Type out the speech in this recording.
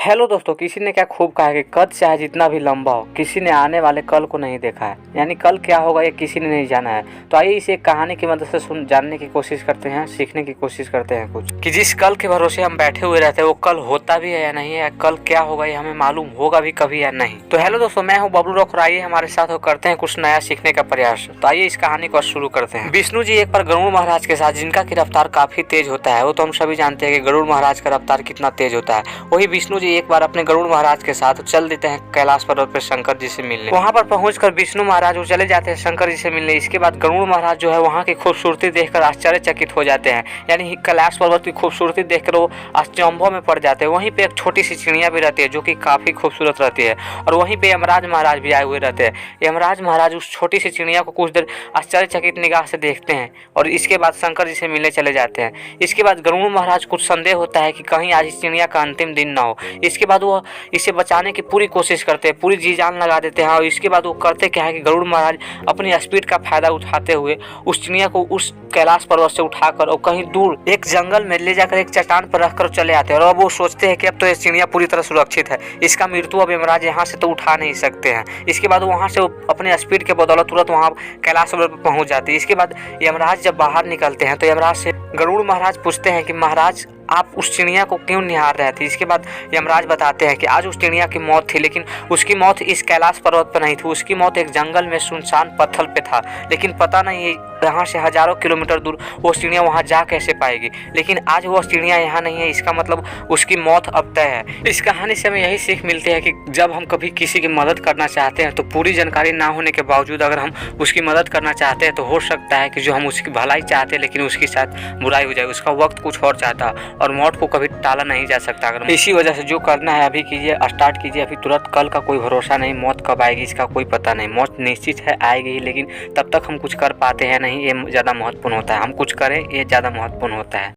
Hello दोस्तों, किसी ने क्या खूब कहा है कि कद चाहे जितना भी लंबा हो, किसी ने आने वाले कल को नहीं देखा है। यानी कल क्या होगा ये किसी ने नहीं जाना है। तो आइए इसे कहानी की मदद से जानने की कोशिश करते हैं, सीखने की कोशिश करते हैं कुछ कि जिस कल के भरोसे हम बैठे हुए रहते हैं वो कल होता भी है या नहीं है, कल क्या होगा ये हमें मालूम होगा भी कभी या नहीं। तो हेलो दोस्तों, मैं हूँ बबलू रॉक और आइए हमारे साथ हो करते हैं कुछ नया सीखने का प्रयास। तो आइए इस कहानी को शुरू करते हैं। विष्णु जी एक बार गरुड़ महाराज के साथ, जिनका की रफ्तार काफी तेज होता है, वो तो हम सभी जानते हैं कि गरुड़ महाराज का रफ्तार कितना तेज होता है। वही विष्णु जी एक बार अपने गरुड़ महाराज के साथ चल देते हैं कैलाश पर्वत पर शंकर जी से मिलने। वहां पर पहुंचकर विष्णु महाराज वो चले जाते हैं शंकर जी से मिलने। इसके बाद गरुड़ महाराज जो है वहां की खूबसूरती देखकर आश्चर्यचकित हो जाते हैं। यानी कैलाश पर्वत की खूबसूरती देखकर वो अचंभों में पड़ जाते हैं। वहीं पे एक छोटी सी चिड़िया भी रहती है जो कि काफी खूबसूरत रहती है, और वहीं पे यमराज महाराज भी आए हुए रहते हैं। यमराज महाराज उस छोटी सी चिड़िया को कुछ देर आश्चर्यचकित निगाह से देखते हैं और इसके बाद शंकर जी से मिलने चले जाते हैं। इसके बाद गरुड़ महाराज कुछ संदेह होता है कि कहीं आज इस चिड़िया का अंतिम दिन ना हो। इसके बाद वो इसे बचाने की पूरी कोशिश करते हैं, पूरी जी जान लगा देते हैं। और इसके बाद वो करते क्या है कि गरुड़ महाराज अपनी स्पीड का फायदा उठाते हुए उस चिड़िया को उस कैलाश पर्वत से उठाकर और कहीं दूर एक जंगल में ले जाकर एक चट्टान पर रखकर चले आते हैं। और अब वो सोचते हैं कि अब तो ये चिड़िया पूरी तरह सुरक्षित है, इसका मृत्यु अब यमराज यहाँ से तो उठा नहीं सकते हैं। इसके बाद वहाँ से वो अपने स्पीड के बदौलत तुरंत वहाँ कैलाश पर्वत पर पहुँच जाते हैं। इसके बाद यमराज जब बाहर निकलते हैं तो यमराज से गरुड़ महाराज पूछते हैं कि महाराज आप उस चिड़िया को क्यों निहार रहे थे। इसके बाद यमराज बताते हैं कि आज उस चिड़िया की मौत थी, लेकिन उसकी मौत इस कैलाश पर्वत पर नहीं थी। उसकी मौत एक जंगल में सुनसान पत्थर पे था, लेकिन पता नहीं यहाँ से हजारों किलोमीटर दूर वो चिड़िया वहाँ जा कैसे पाएगी। लेकिन आज वो चिड़िया यहाँ नहीं है, इसका मतलब उसकी मौत अब तय है। इस कहानी से हमें यही सीख मिलती है कि जब हम कभी किसी की मदद करना चाहते हैं तो पूरी जानकारी ना होने के बावजूद अगर हम उसकी मदद करना चाहते हैं तो हो सकता है कि जो हम उसकी भलाई चाहते हैं लेकिन उसके साथ बुराई हो जाए। उसका वक्त कुछ और चाहता और मौत को कभी टाला नहीं जा सकता। अगर इसी वजह से जो करना है अभी कीजिए, स्टार्ट कीजिए अभी तुरंत। कल का कोई भरोसा नहीं, मौत कब आएगी इसका कोई पता नहीं। मौत निश्चित है आएगी ही, लेकिन तब तक हम कुछ कर पाते हैं नहीं, ये ज़्यादा महत्वपूर्ण होता है। हम कुछ करें ये ज़्यादा महत्वपूर्ण होता है।